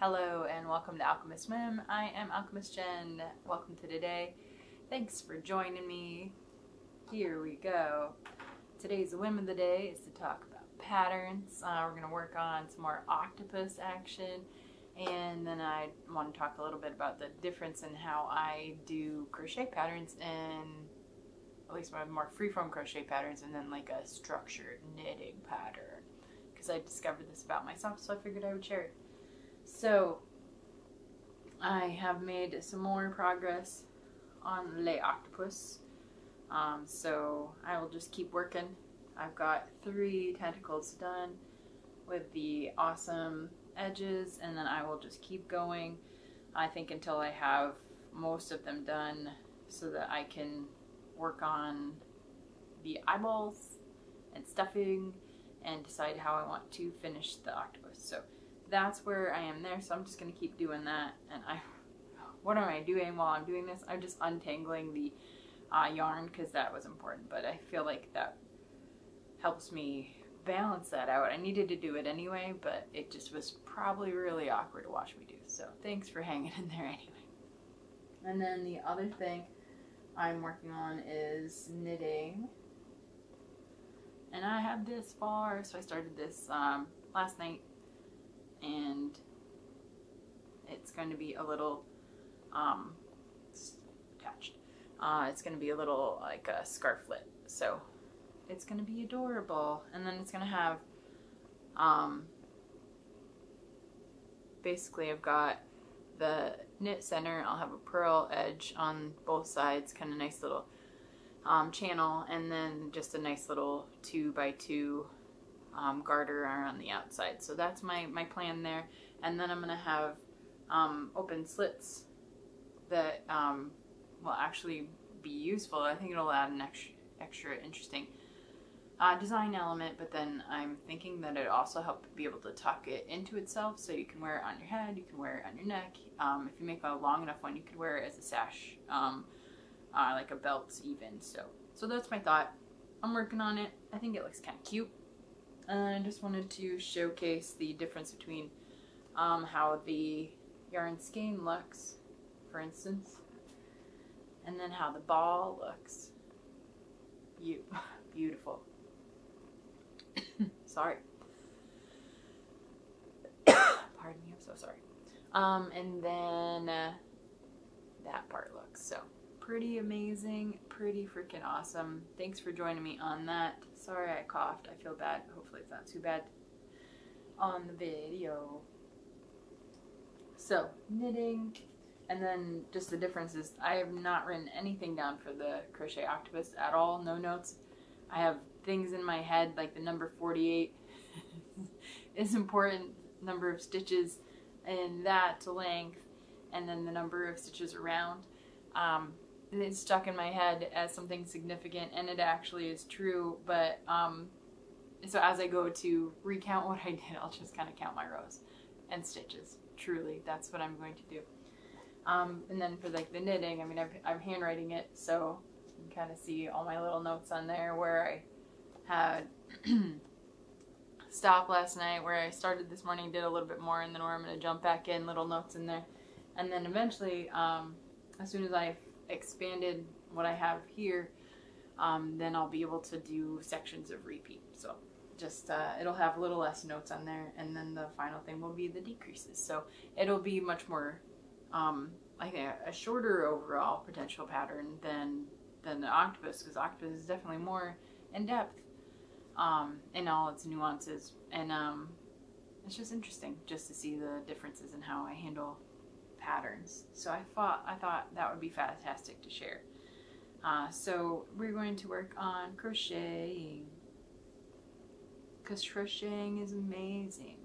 Hello and welcome to Alchemist Whim. I am Alchemist Jen. Welcome to today. Thanks for joining me. Here we go. Today's whim of the day is to talk about patterns. We're going to work on some more octopus action, and then I want to talk a little bit about the difference in how I do crochet patterns and at least my more freeform crochet patterns, and then like a structured knitting pattern, because I discovered this about myself, so I figured I would share it. So I have made some more progress on Les Octopus, so I will just keep working. I've got 3 tentacles done with the awesome edges, and then I will just keep going, I think, until I have most of them done, so that I can work on the eyeballs and stuffing and decide how I want to finish the octopus. So that's where I am there, so I'm just going to keep doing that. And what am I doing while I'm doing this? I'm just untangling the yarn, because that was important, but I feel like that helps me balance that out. I needed to do it anyway, but it just was probably really awkward to watch me do, so thanks for hanging in there anyway. And then the other thing I'm working on is knitting, and I have this far, so I started this last night, and it's going to be a little attached. It's going to be a little like a scarflet, so it's going to be adorable. And then it's going to have basically I've got the knit center, I'll have a purl edge on both sides, kind of nice little channel, and then just a nice little 2x2 garter on the outside. So that's my plan there. And then I'm going to have open slits that will actually be useful. I think it'll add an extra interesting design element, but then I'm thinking that it also help be able to tuck it into itself, so you can wear it on your head, you can wear it on your neck. If you make a long enough one, you could wear it as a sash, like a belt even. So that's my thought. I'm working on it. I think it looks kind of cute. I just wanted to showcase the difference between how the yarn skein looks, for instance, and then how the ball looks. Beautiful. Sorry. Pardon me, I'm so sorry. And then that part looks so pretty amazing, pretty freaking awesome. Thanks for joining me on that. Sorry I coughed, I feel bad. Hopefully it's not too bad on the video. So, knitting, and then just the difference is I have not written anything down for the crochet octopus at all, no notes. I have things in my head, like the number 48 is important, number of stitches, and that length, and then the number of stitches around. It's stuck in my head as something significant, and it actually is true, but so as I go to recount what I did, I'll just kind of count my rows and stitches. Truly, that's what I'm going to do. And then for like the knitting, I mean, I'm handwriting it, so you can kind of see all my little notes on there where I had stopped last night, where I started this morning, did a little bit more, and then where I'm going to jump back in, little notes in there. And then eventually, as soon as I've expanded what I have here, then I'll be able to do sections of repeat. So just it'll have a little less notes on there, and then the final thing will be the decreases. So it'll be much more I think a shorter overall potential pattern than the octopus, because octopus is definitely more in depth in all its nuances, and it's just interesting just to see the differences in how I handle patterns. So I thought that would be fantastic to share. So we're going to work on crocheting, because crocheting is amazing.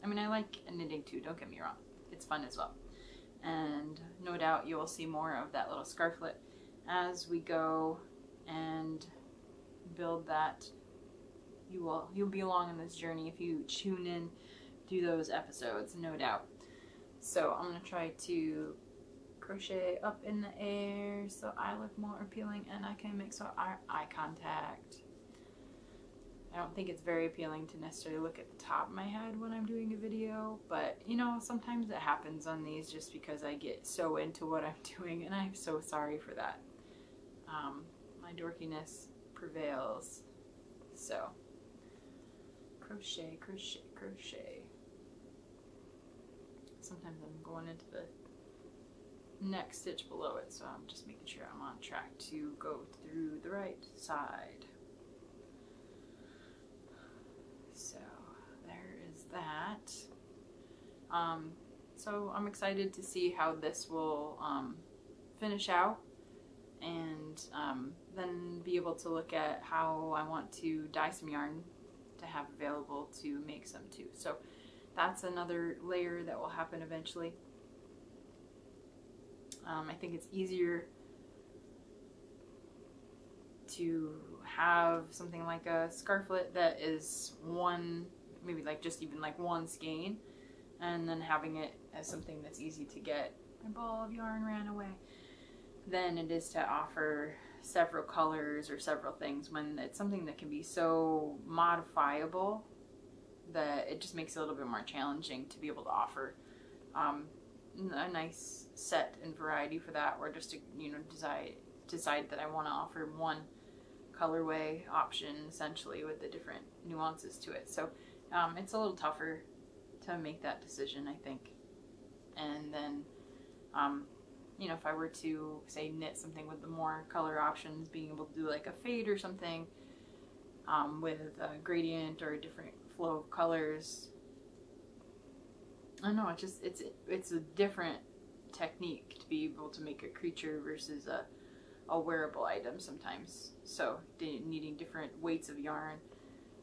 I mean, I like knitting too, don't get me wrong. It's fun as well. And no doubt you will see more of that little scarflet as we go and build that. You'll be along in this journey if you tune in to those episodes, no doubt. So I'm going to try to crochet up in the air so I look more appealing and I can make some eye contact. I don't think it's very appealing to necessarily look at the top of my head when I'm doing a video, but you know, sometimes it happens on these just because I get so into what I'm doing, and I'm so sorry for that. My dorkiness prevails. So, crochet, crochet, crochet. Sometimes I'm going into the next stitch below it, so I'm just making sure I'm on track to go through the right side. So there is that. So I'm excited to see how this will finish out, and then be able to look at how I want to dye some yarn to have available to make some too. So that's another layer that will happen eventually. I think it's easier to have something like a scarflet that is one, maybe like just even like one skein, and then having it as something that's easy to get. My ball of yarn ran away. Than it is to offer several colors or several things when it's something that can be so modifiable that it just makes it a little bit more challenging to be able to offer a nice set and variety for that, or just to, you know, decide that I want to offer one colorway option essentially with the different nuances to it. So it's a little tougher to make that decision, I think. And then you know, if I were to say knit something with the more color options, being able to do like a fade or something with a gradient or a different flow of colors, I don't know, it's a different technique to be able to make a creature versus a wearable item sometimes. So needing different weights of yarn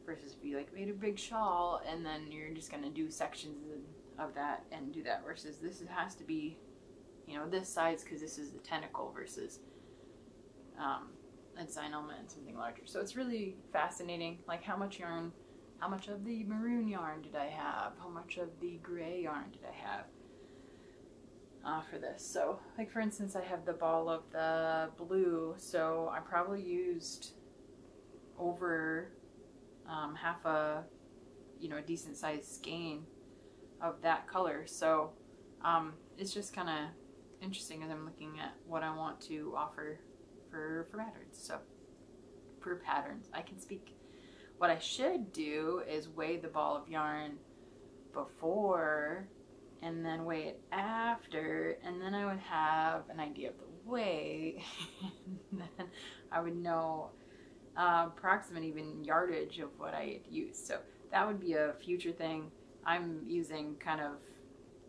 versus if you like made a big shawl and then you're just gonna do sections of that and do that, versus this has to be, you know, this size because this is the tentacle versus a design element and something larger. So it's really fascinating, like how much yarn, how much of the maroon yarn did I have, how much of the gray yarn did I have for this. So like for instance, I have the ball of the blue, so I probably used over half a, you know, a decent sized skein of that color. So it's just kind of interesting as I'm looking at what I want to offer for patterns. So for patterns, I can speak. What I should do is weigh the ball of yarn before and then weigh it after, and then I would have an idea of the weight and then I would know approximate even yardage of what I had used. So that would be a future thing. I'm using kind of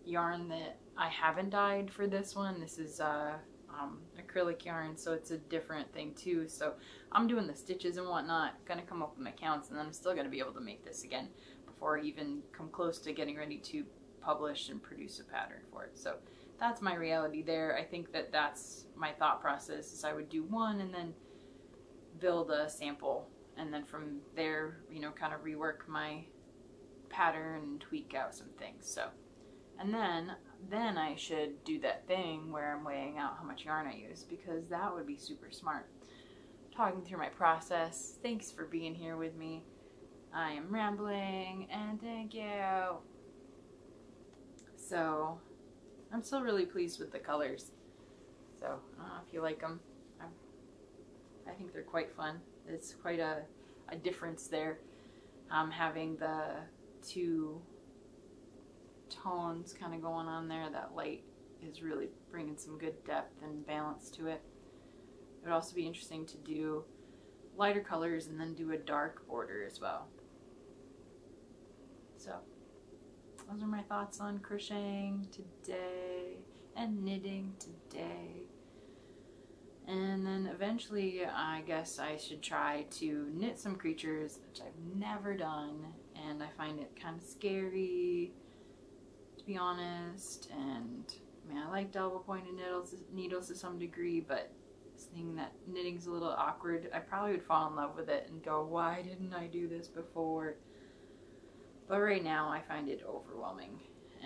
yarn that I haven't dyed for this one. This is acrylic yarn, so it's a different thing too. So I'm doing the stitches and whatnot, gonna come up with my counts, and then I'm still gonna be able to make this again before I even come close to getting ready to publish and produce a pattern for it. So that's my reality there. I think that that's my thought process, is I would do one and then build a sample, and then from there, you know, kind of rework my pattern and tweak out some things. So, and then I should do that thing where I'm weighing out how much yarn I use, because that would be super smart. Talking through my process. Thanks for being here with me. I am rambling, and thank you. So I'm still really pleased with the colors. So I don't know if you like them. I think they're quite fun. It's quite a difference there, having the two tones kind of going on there. That light is really bringing some good depth and balance to it. It would also be interesting to do lighter colors and then do a dark border as well. So those are my thoughts on crocheting today and knitting today. And then eventually I guess I should try to knit some creatures, which I've never done, and I find it kind of scary, to be honest. And I mean, I like double pointed needles to some degree, but seeing that knitting's a little awkward, I probably would fall in love with it and go, why didn't I do this before? But right now I find it overwhelming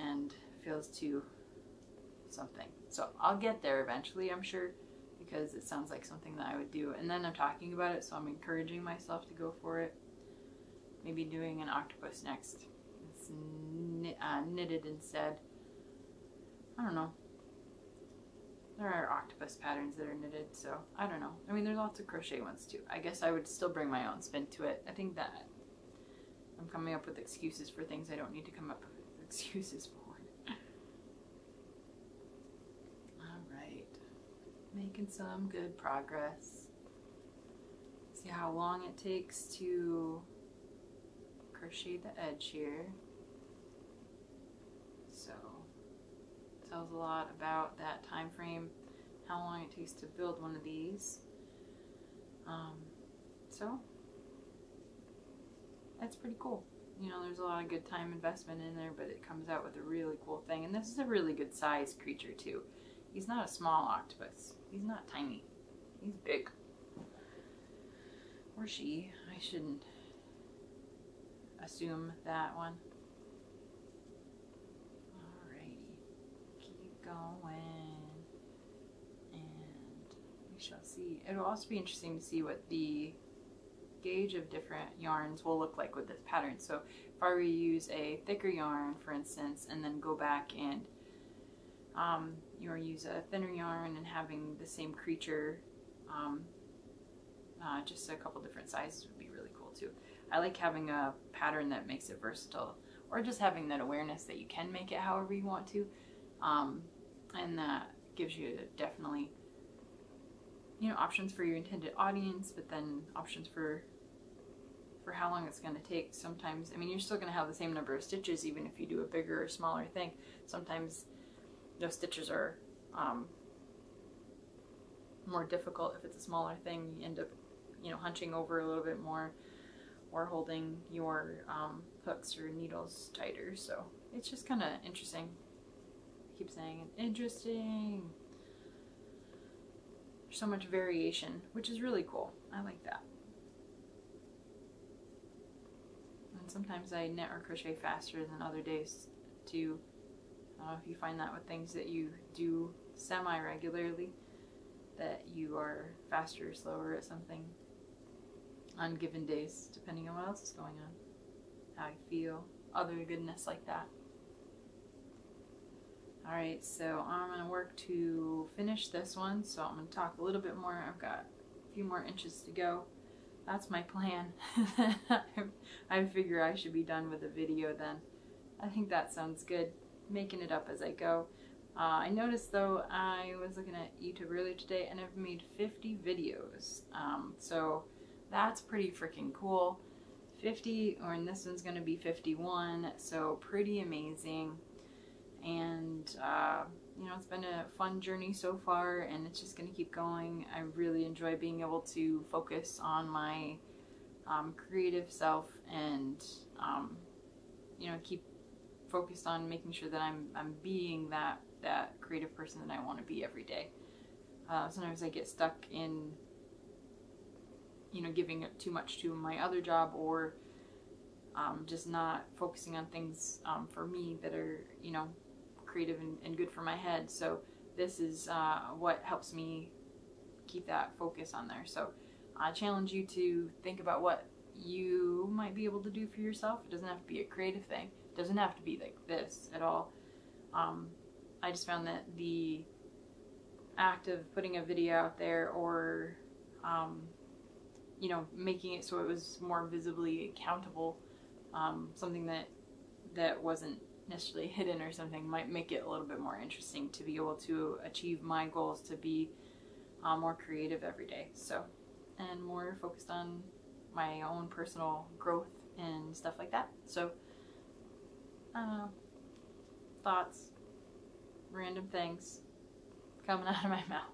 and feels too something. So I'll get there eventually, I'm sure, because it sounds like something that I would do. And then I'm talking about it, so I'm encouraging myself to go for it. maybe doing an octopus next. It's knitted instead. I don't know. There are octopus patterns that are knitted, so I don't know. I mean, there's lots of crochet ones too. I guess I would still bring my own spin to it. I think that I'm coming up with excuses for things I don't need to come up with excuses for. Alright. Making some good progress. See how long it takes to crochet the edge here. So tells a lot about that time frame, how long it takes to build one of these. So that's pretty cool. You know, there's a lot of good time investment in there, but it comes out with a really cool thing. And this is a really good size creature too. He's not a small octopus. He's not tiny. He's big. Or she. I shouldn't assume that one. Going, and we shall see. It'll also be interesting to see what the gauge of different yarns will look like with this pattern. So if I were to use a thicker yarn, for instance, and then go back and use a thinner yarn and having the same creature, just a couple different sizes would be really cool too. I like having a pattern that makes it versatile, or just having that awareness that you can make it however you want to. And that gives you definitely, you know, options for your intended audience, but then options for how long it's going to take. Sometimes, I mean, you're still going to have the same number of stitches even if you do a bigger or smaller thing. Sometimes those stitches are more difficult if it's a smaller thing. You end up, you know, hunching over a little bit more or holding your hooks or needles tighter. So it's just kind of interesting. Keep saying interesting. There's so much variation, which is really cool. I like that. And sometimes I knit or crochet faster than other days too. I don't know if you find that with things that you do semi-regularly, that you are faster or slower at something on given days, depending on what else is going on, how you feel, other goodness like that. Alright, so I'm going to work to finish this one, so I'm going to talk a little bit more. I've got a few more inches to go. That's my plan. I figure I should be done with the video then. I think that sounds good, making it up as I go. I noticed though, I was looking at YouTube earlier today and I've made 50 videos. So that's pretty freaking cool. 50, or in this one's going to be 51, so pretty amazing. And you know, it's been a fun journey so far, and it's just going to keep going. I really enjoy being able to focus on my creative self, and you know, keep focused on making sure that I'm being that creative person that I want to be every day. Sometimes I get stuck in, you know, giving too much to my other job, or just not focusing on things for me that are, you know, creative and good for my head. So this is what helps me keep that focus on there. So I challenge you to think about what you might be able to do for yourself. It doesn't have to be a creative thing. It doesn't have to be like this at all. I just found that the act of putting a video out there, or you know, making it so it was more visibly accountable, something that wasn't necessarily hidden or something, might make it a little bit more interesting to be able to achieve my goals, to be more creative every day. So, and more focused on my own personal growth and stuff like that. So, thoughts, random things coming out of my mouth.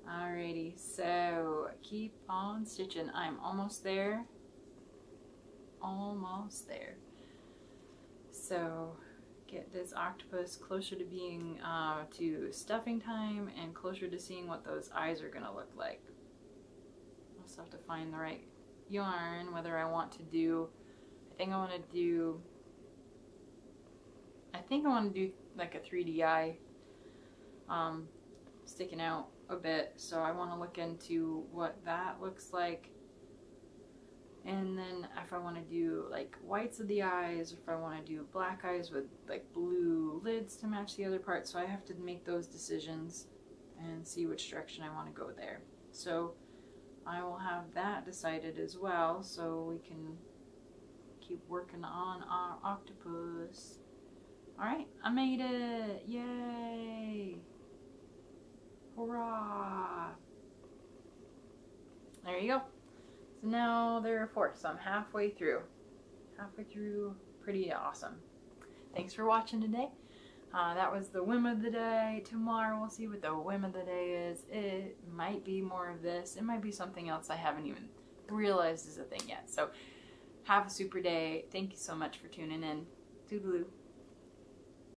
Alrighty, so keep on stitching. I'm almost there. Almost there. So get this octopus closer to being to stuffing time, and closer to seeing what those eyes are gonna look like. I'll also have to find the right yarn, whether I want to do, I think I want to do like a 3D eye sticking out a bit, so I want to look into what that looks like. And then if I want to do like whites of the eyes, if I want to do black eyes with like blue lids to match the other part. So I have to make those decisions and see which direction I want to go there. So I will have that decided as well, so we can keep working on our octopus. Alright, I made it! Yay! Hurrah! There you go. So now there are 4, so I'm halfway through. Halfway through, pretty awesome. Thanks for watching today. That was the whim of the day. Tomorrow we'll see what the whim of the day is. It might be more of this. It might be something else I haven't even realized is a thing yet. So have a super day. Thank you so much for tuning in. Toodaloo.